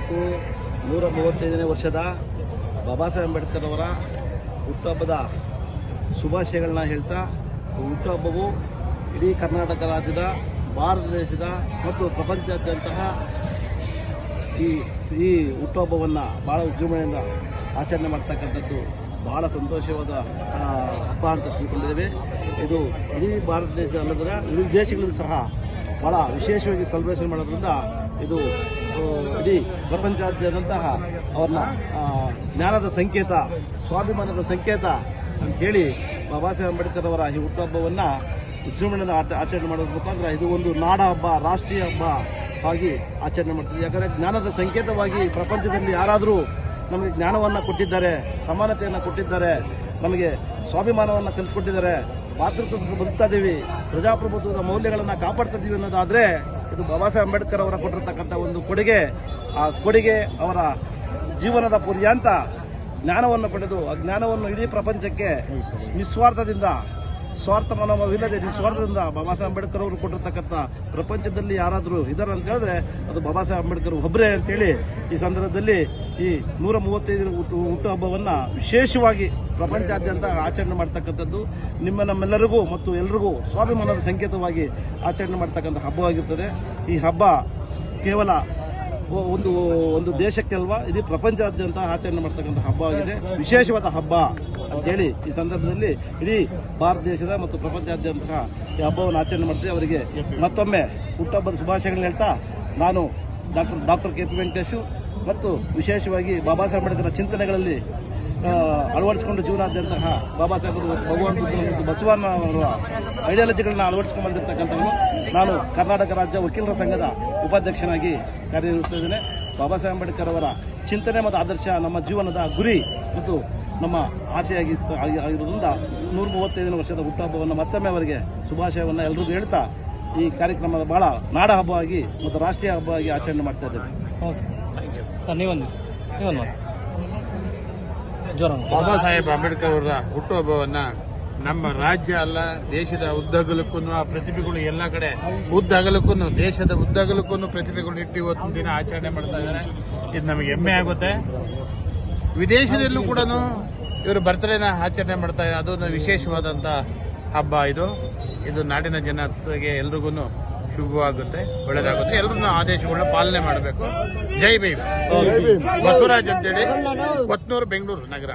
ಇವತ್ತು 135ನೇ ವರ್ಷದ ಬಾಬಾ ಸಾಹೇಬ್ ಅಂಬೇಡ್ಕರ್ ಅವರ ಹುಟ್ಟುಹಬ್ಬದ ಶುಭಾಶಯಗಳನ್ನ ಹೇಳ್ತಾ, ಹುಟ್ಟುಹಬ್ಬವು ಇಡೀ ಕರ್ನಾಟಕ ರಾಜ್ಯದ, ಭಾರತ ದೇಶದ ಮತ್ತು ಪ್ರಪಂಚಾದ್ಯಂತಹ ಈ ಹುಟ್ಟುಹಬ್ಬವನ್ನು ಭಾಳ ವಿಜೃಂಭಣೆಯಿಂದ ಆಚರಣೆ ಮಾಡ್ತಕ್ಕಂಥದ್ದು ಬಹಳ ಸಂತೋಷವಾದ ಹಬ್ಬ ಅಂತ ತಿಳ್ಕೊಂಡಿದ್ದೇವೆ. ಇದು ಇಡೀ ಭಾರತ ದೇಶ ಅಲ್ಲದ್ರೆ ಇಡೀ ದೇಶಗಳಲ್ಲೂ ಸಹ ಭಾಳ ವಿಶೇಷವಾಗಿ ಸೆಲೆಬ್ರೇಷನ್ ಮಾಡೋದ್ರಿಂದ ಇದು ಇಡೀ ಪ್ರಪಂಚಾದ್ಯಂತಹ ಅವ್ರನ್ನ ಜ್ಞಾನದ ಸಂಕೇತ, ಸ್ವಾಭಿಮಾನದ ಸಂಕೇತ ಅಂಥೇಳಿ ಬಾಬಾ ಸಾಹೇಬ್ ಅಂಬೇಡ್ಕರ್ ಅವರ ಈ ಹುಟ್ಟುಹಬ್ಬವನ್ನು ವಿಜೃಂಭಣೆಯಿಂದ ಆಚರಣೆ ಮಾಡೋದ್ರ ಮುಖಾಂತರ ಇದು ಒಂದು ನಾಡ ಹಬ್ಬ, ರಾಷ್ಟ್ರೀಯ ಹಬ್ಬ ಆಗಿ ಆಚರಣೆ ಮಾಡ್ತೀವಿ. ಯಾಕಂದರೆ ಜ್ಞಾನದ ಸಂಕೇತವಾಗಿ ಪ್ರಪಂಚದಲ್ಲಿ ಯಾರಾದರೂ ನಮಗೆ ಜ್ಞಾನವನ್ನು ಕೊಟ್ಟಿದ್ದಾರೆ, ಸಮಾನತೆಯನ್ನು ಕೊಟ್ಟಿದ್ದಾರೆ, ನಮಗೆ ಸ್ವಾಭಿಮಾನವನ್ನು ಕಲಿಸ್ಕೊಟ್ಟಿದ್ದಾರೆ, ಭಾತೃತ್ವದ ಬದುಕ್ತಾ ಇದ್ದೀವಿ, ಪ್ರಜಾಪ್ರಭುತ್ವದ ಮೌಲ್ಯಗಳನ್ನು ಕಾಪಾಡ್ತಾ ಇದ್ದೀವಿ ಅನ್ನೋದಾದರೆ ಇದು ಬಾಬಾ ಸಾಹೇಬ್ ಅಂಬೇಡ್ಕರ್ ಅವರ ಕೊಟ್ಟಿರ್ತಕ್ಕಂಥ ಒಂದು ಕೊಡುಗೆ. ಆ ಕೊಡುಗೆ ಅವರ ಜೀವನದ ಪರ್ಯಂತ ಜ್ಞಾನವನ್ನು ಪಡೆದು ಆ ಜ್ಞಾನವನ್ನು ಇಡೀ ಪ್ರಪಂಚಕ್ಕೆ ನಿಸ್ವಾರ್ಥದಿಂದ, ಸ್ವಾರ್ಥ ಮನೋಭಾವವಿಲ್ಲದೆ ನಿಸ್ವಾರ್ಥದಿಂದ ಬಾಬಾ ಸಾಹೇಬ್ ಅಂಬೇಡ್ಕರ್ ಅವರು ಕೊಟ್ಟಿರ್ತಕ್ಕಂಥ ಪ್ರಪಂಚದಲ್ಲಿ ಯಾರಾದರೂ ಇದ್ದಾರೆ ಅಂತ ಹೇಳಿದ್ರೆ ಅದು ಬಾಬಾ ಸಾಹೇಬ್ ಅಂಬೇಡ್ಕರ್ ಒಬ್ಬರೇ ಅಂತೇಳಿ ಈ ಸಂದರ್ಭದಲ್ಲಿ ಈ 135 ಹುಟ್ಟುಹಬ್ಬವನ್ನು ವಿಶೇಷವಾಗಿ ಪ್ರಪಂಚಾದ್ಯಂತ ಆಚರಣೆ ಮಾಡ್ತಕ್ಕಂಥದ್ದು ನಮ್ಮೆಲ್ಲರಿಗೂ ಮತ್ತು ಎಲ್ರಿಗೂ ಸ್ವಾಭಿಮಾನದ ಸಂಕೇತವಾಗಿ ಆಚರಣೆ ಮಾಡ್ತಕ್ಕಂಥ ಹಬ್ಬವಾಗಿರ್ತದೆ. ಈ ಹಬ್ಬ ಕೇವಲ ಒಂದು ದೇಶಕ್ಕೆ ಅಲ್ವಾ, ಇಡೀ ಪ್ರಪಂಚಾದ್ಯಂತ ಆಚರಣೆ ಮಾಡ್ತಕ್ಕಂಥ ಹಬ್ಬ ಆಗಿದೆ, ವಿಶೇಷವಾದ ಹಬ್ಬ ಅಂತೇಳಿ ಈ ಸಂದರ್ಭದಲ್ಲಿ ಇಡೀ ಭಾರತ ದೇಶದ ಮತ್ತು ಪ್ರಪಂಚಾದ್ಯಂತ ಈ ಹಬ್ಬವನ್ನು ಆಚರಣೆ ಮಾಡ್ತೀವಿ. ಅವರಿಗೆ ಮತ್ತೊಮ್ಮೆ ಹುಟ್ಟುಹಬ್ಬದ ಶುಭಾಶಯಗಳನ್ನ ಹೇಳ್ತಾ, ನಾನು ಡಾಕ್ಟರ್ ಕೆ ಪಿ ವೆಂಕಟೇಶು ಮತ್ತು ವಿಶೇಷವಾಗಿ ಬಾಬಾ ಸಾಹೇಬ್ ಅಂಬೇಡ್ಕರ್ ಚಿಂತನೆಗಳಲ್ಲಿ ಅಳವಡಿಸಿಕೊಂಡು ಜೀವನಾದ್ಯಂತ ಬಾಬಾ ಸಾಹೇಬರು, ಭಗವಾನ್ ಬುದ್ಧ ಮತ್ತು ಬಸವಣ್ಣ ಅವರ ಐಡಿಯಾಲಜಿಗಳನ್ನ ಅಳವಡಿಸ್ಕೊಂಡು ಬಂದಿರತಕ್ಕಂಥವನು. ನಾನು ಕರ್ನಾಟಕ ರಾಜ್ಯ ವಕೀಲರ ಸಂಘದ ಉಪಾಧ್ಯಕ್ಷನಾಗಿ ಕಾರ್ಯನಿರ್ವಹಿಸ್ತಾ ಇದ್ದೇನೆ. ಬಾಬಾ ಸಾಹೇಬ್ ಅಂಬೇಡ್ಕರ್ ಅವರ ಚಿಂತನೆ ಮತ್ತು ಆದರ್ಶ ನಮ್ಮ ಜೀವನದ ಗುರಿ ಮತ್ತು ನಮ್ಮ ಆಸೆಯಾಗಿರೋದ್ರಿಂದ 135ನೇ ವರ್ಷದ ಹುಟ್ಟುಹಬ್ಬವನ್ನು ಮತ್ತೊಮ್ಮೆ ಅವರಿಗೆ ಶುಭಾಶಯವನ್ನು ಎಲ್ರಿಗೂ ಹೇಳ್ತಾ ಈ ಕಾರ್ಯಕ್ರಮದ ಬಹಳ ನಾಡ ಹಬ್ಬ ಆಗಿ ಮತ್ತು ರಾಷ್ಟ್ರೀಯ ಹಬ್ಬ ಆಗಿ ಆಚರಣೆ ಮಾಡ್ತಾ ಇದ್ದೇವೆ. ಸರ್ ನೀವೊಂದು ಬಾಬಾ ಸಾಹೇಬ್ ಅಂಬೇಡ್ಕರ್ ಅವರ ಹುಟ್ಟುಹಬ್ಬವನ್ನ ನಮ್ಮ ರಾಜ್ಯ ಅಲ್ಲ, ದೇಶದ ಉದ್ದಗಲಕ್ಕೂ ಆ ಪ್ರತಿಭೆಗಳು ಎಲ್ಲ ಕಡೆ ದೇಶದ ಉದ್ದಗಲಕ್ಕೂ ಪ್ರತಿಭೆಗಳು ಇಟ್ಟು ಇವತ್ತಿನ ದಿನ ಆಚರಣೆ ಮಾಡ್ತಾ ಇದ್ದಾರೆ. ಇದು ನಮಗೆ ಹೆಮ್ಮೆ ಆಗುತ್ತೆ. ವಿದೇಶದಲ್ಲೂ ಕೂಡ ಇವರು ಬರ್ತಡೇನ ಆಚರಣೆ ಮಾಡ್ತಾ ಇದ್ದಾರೆ. ಅದೊಂದು ವಿಶೇಷವಾದಂತ ಹಬ್ಬ. ಇದು ನಾಡಿನ ಜನತೆಗೆ ಎಲ್ರಿಗೂ ಶುಭವಾಗುತ್ತೆ, ಒಳ್ಳೆಯದಾಗುತ್ತೆ. ಎಲ್ಲರೂ ಆದೇಶಗಳನ್ನ ಪಾಲನೆ ಮಾಡಬೇಕು. ಜೈ ಭೀಮ್. ಬಸವರಾಜ್ ಅಂತೇಳಿ, ಕೊತ್ನೂರು, ಬೆಂಗಳೂರು ನಗರ.